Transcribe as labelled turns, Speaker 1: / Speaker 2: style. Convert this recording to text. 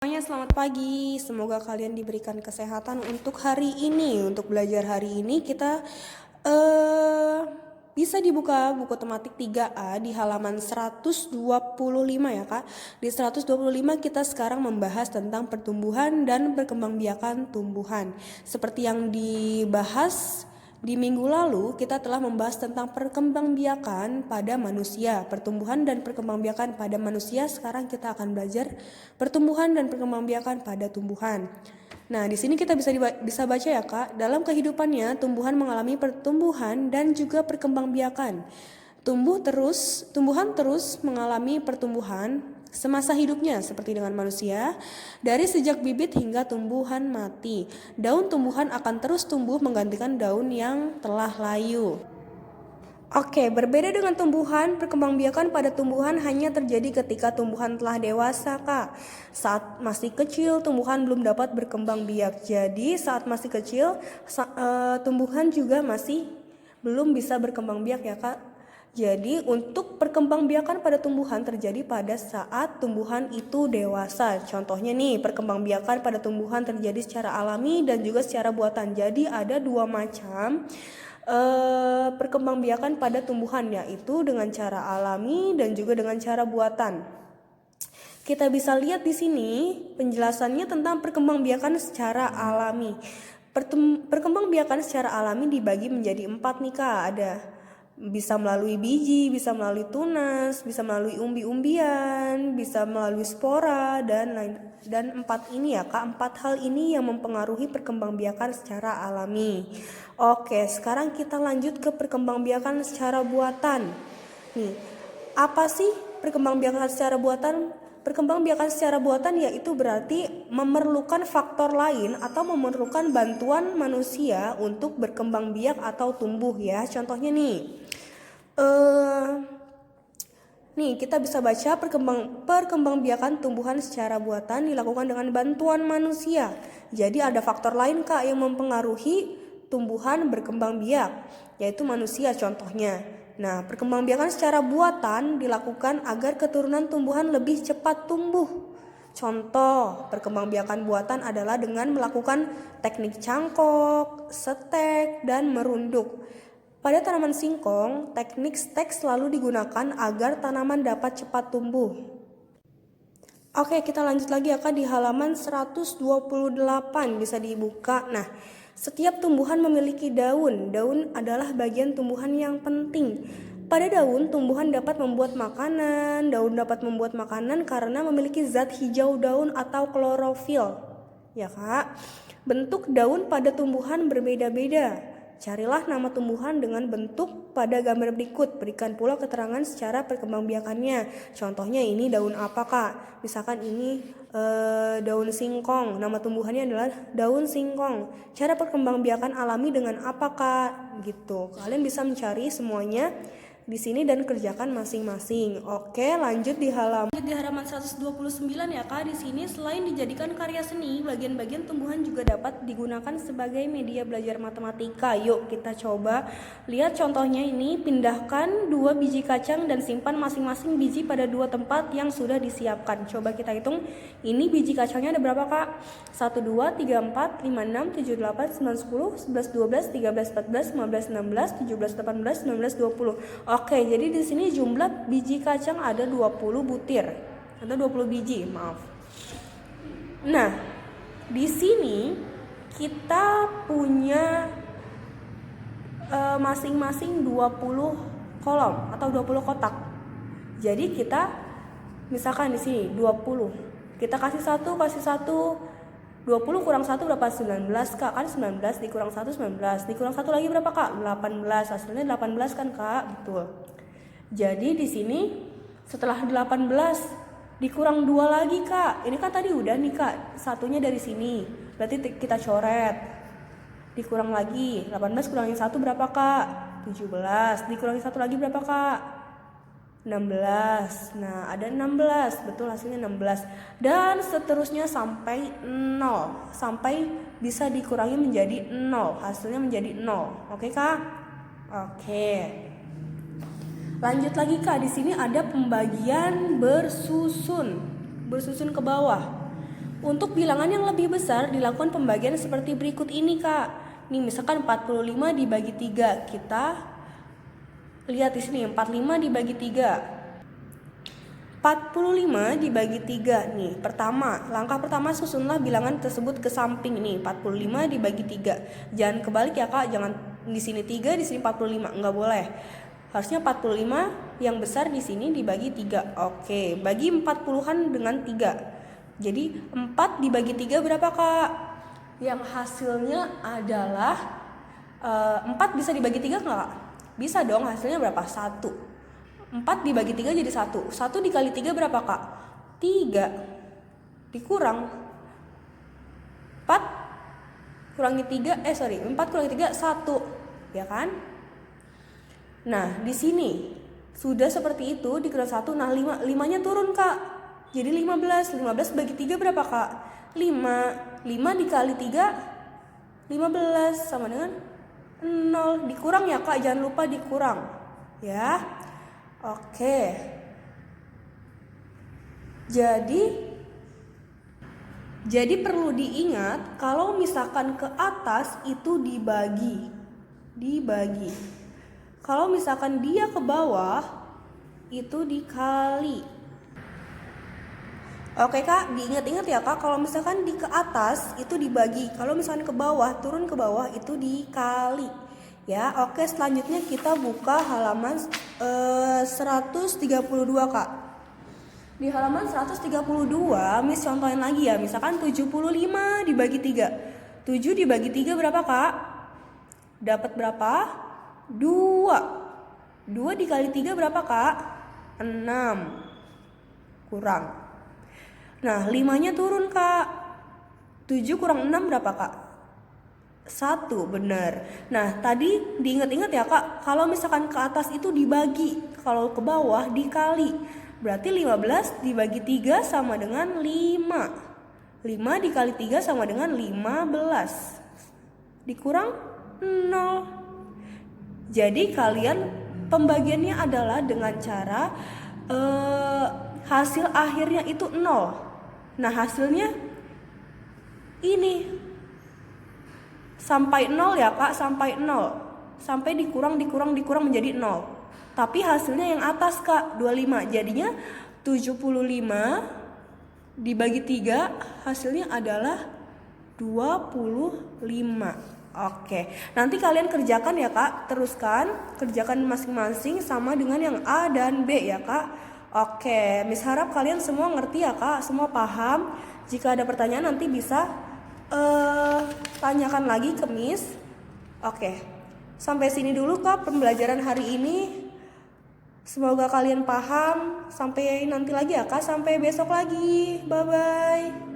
Speaker 1: Semuanya selamat pagi, semoga kalian diberikan kesehatan untuk hari ini. Untuk belajar hari ini kita bisa dibuka buku tematik 3A di halaman 125 ya Kak. Di 125 kita sekarang membahas tentang pertumbuhan dan perkembangbiakan tumbuhan. Seperti yang dibahas di minggu lalu, kita telah membahas tentang perkembangbiakan pada manusia, pertumbuhan dan perkembangbiakan pada manusia. Sekarang kita akan belajar pertumbuhan dan perkembangbiakan pada tumbuhan. Nah, di sini kita bisa baca ya Kak, dalam kehidupannya tumbuhan mengalami pertumbuhan dan juga perkembangbiakan. Tumbuhan terus mengalami pertumbuhan semasa hidupnya seperti dengan manusia, dari sejak bibit hingga tumbuhan mati. Daun tumbuhan akan terus tumbuh menggantikan daun yang telah layu. Oke, berbeda dengan tumbuhan, perkembangbiakan pada tumbuhan hanya terjadi ketika tumbuhan telah dewasa, Kak. Saat masih kecil, tumbuhan belum dapat berkembang biak. Jadi, saat masih kecil, tumbuhan juga masih belum bisa berkembang biak ya, Kak. Jadi, untuk perkembangbiakan pada tumbuhan terjadi pada saat tumbuhan itu dewasa. Contohnya nih, perkembangbiakan pada tumbuhan terjadi secara alami dan juga secara buatan. Jadi, ada dua macam perkembangbiakan pada tumbuhan, yaitu dengan cara alami dan juga dengan cara buatan. Kita bisa lihat di sini penjelasannya tentang perkembangbiakan secara alami. Perkembangbiakan secara alami dibagi menjadi 4 nih Kak. Ada bisa melalui biji, bisa melalui tunas, bisa melalui umbi-umbian, bisa melalui spora dan lain. Dan 4 ini ya Kak, 4 hal ini yang mempengaruhi perkembangbiakan secara alami. Oke, sekarang kita lanjut ke perkembangbiakan secara buatan. Nih, apa sih perkembangbiakan secara buatan? Perkembangbiakan secara buatan yaitu berarti memerlukan faktor lain atau memerlukan bantuan manusia untuk berkembang biak atau tumbuh ya. Contohnya nih kita bisa baca perkembangbiakan tumbuhan secara buatan dilakukan dengan bantuan manusia. Jadi ada faktor lain Kak yang mempengaruhi tumbuhan berkembang biak, yaitu manusia contohnya. Nah, perkembangbiakan secara buatan dilakukan agar keturunan tumbuhan lebih cepat tumbuh. Contoh perkembangbiakan buatan adalah dengan melakukan teknik cangkok, setek, dan merunduk. Pada tanaman singkong, teknik stek selalu digunakan agar tanaman dapat cepat tumbuh. Oke, kita lanjut lagi ya Kak di halaman 128 bisa dibuka. Nah, setiap tumbuhan memiliki daun. Daun adalah bagian tumbuhan yang penting. Pada daun, tumbuhan dapat membuat makanan. Daun dapat membuat makanan karena memiliki zat hijau daun atau klorofil. Ya Kak, bentuk daun pada tumbuhan berbeda-beda. Carilah nama tumbuhan dengan bentuk pada gambar berikut. Berikan pula keterangan secara perkembangbiakannya. Contohnya ini daun apa Kak? Misalkan ini daun singkong. Nama tumbuhannya adalah daun singkong. Cara perkembangbiakan alami dengan apa Kak? Gitu. Kalian bisa mencari semuanya di sini dan kerjakan masing-masing. Oke, lanjut di halaman 129 ya Kak. Di sini selain dijadikan karya seni, bagian-bagian tumbuhan juga dapat digunakan sebagai media belajar matematika. Yuk kita coba lihat contohnya ini. Pindahkan 2 biji kacang dan simpan masing-masing biji pada 2 tempat yang sudah disiapkan. Coba kita hitung. Ini biji kacangnya ada berapa Kak? 1, 2, 3, 4, 5, 6, 7, 8, 9, 10, 11, 12, 13, 14, 15, 16, 17, 18, 19, 20. Oke, jadi di sini jumlah biji kacang ada 20 butir atau 20 biji, maaf. Nah, di sini kita punya masing-masing 20 kolom atau 20 kotak. Jadi kita misalkan di sini 20. Kita kasih 1 20 kurang 1 berapa? 19 Kak. Kan 19 dikurang 1 19. Dikurang 1 lagi berapa Kak? 18. Hasilnya 18 kan Kak? Betul. Jadi di sini setelah 18 dikurang 2 lagi Kak. Ini kan tadi udah nih Kak. Satunya dari sini. Berarti kita coret. Dikurang lagi. 18 kurangin 1 berapa Kak? 17. Dikurangi 1 lagi berapa Kak? 16. Nah, ada 16. Betul, hasilnya 16. Dan seterusnya sampai 0. Sampai bisa dikurangi menjadi 0. Hasilnya menjadi 0. Oke, Kak? Oke. Lanjut lagi, Kak. Di sini ada pembagian bersusun ke bawah. Untuk bilangan yang lebih besar dilakukan pembagian seperti berikut ini, Kak. Nih misalkan 45 dibagi 3. Kita lihat di sini 45 dibagi 3. 45 dibagi 3 nih. Langkah pertama susunlah bilangan tersebut ke samping nih. 45 dibagi 3. Jangan kebalik ya, Kak. Jangan di sini 3, di sini 45. Enggak boleh. Harusnya 45 yang besar di sini dibagi 3. Oke, bagi 40-an dengan 3. Jadi 4 dibagi 3 berapa, Kak? Yang hasilnya adalah 4 bisa dibagi 3 enggak, Kak? Bisa dong, hasilnya berapa? 1. 4 dibagi 3 jadi 1. 1 dikali 3 berapa, Kak? 3. Dikurang 4 kurangi 3, 4 kurangi 3, 1. Ya kan? Nah, di sini sudah seperti itu dikurang 1. Nah, 5-nya turun, Kak. Jadi 15. 15 bagi 3 berapa, Kak? 5. 5 dikali 3, 15 sama dengan 0. Dikurang ya, Kak. Jangan lupa dikurang. Ya. Oke. Jadi perlu diingat kalau misalkan ke atas itu dibagi. Kalau misalkan dia ke bawah itu dikali. Oke, Kak, diingat-ingat ya, Kak, kalau misalkan di ke atas itu dibagi, kalau misalkan ke bawah, turun ke bawah itu dikali. Ya, oke, selanjutnya kita buka halaman 132, Kak. Di halaman 132, Miss contohin lagi ya. Misalkan 75 dibagi 3. 7 dibagi 3 berapa, Kak? Dapat berapa? 2. 2 dikali 3 berapa, Kak? 6. Kurang. Nah, 5-nya turun, Kak. 7 kurang 6 berapa, Kak? 1, benar. Nah, tadi diingat-ingat ya, Kak, kalau misalkan ke atas itu dibagi, kalau ke bawah dikali. Berarti 15 dibagi 3 sama dengan 5. 5 dikali 3 sama dengan 15. Dikurang 0. Jadi kalian pembagiannya adalah dengan cara hasil akhirnya itu 0. Nah, hasilnya ini sampai 0 ya, Kak, sampai 0. Sampai dikurang menjadi 0. Tapi hasilnya yang atas, Kak, 25. Jadinya 75 dibagi 3 hasilnya adalah 25. Oke. Nanti kalian kerjakan ya, Kak. Teruskan kerjakan masing-masing sama dengan yang A dan B ya, Kak. Oke, Miss harap kalian semua ngerti ya, Kak. Semua paham. Jika ada pertanyaan nanti bisa tanyakan lagi ke Miss. Oke, sampai sini dulu, Kak, pembelajaran hari ini. Semoga kalian paham. Sampai nanti lagi ya, Kak. Sampai besok lagi. Bye-bye.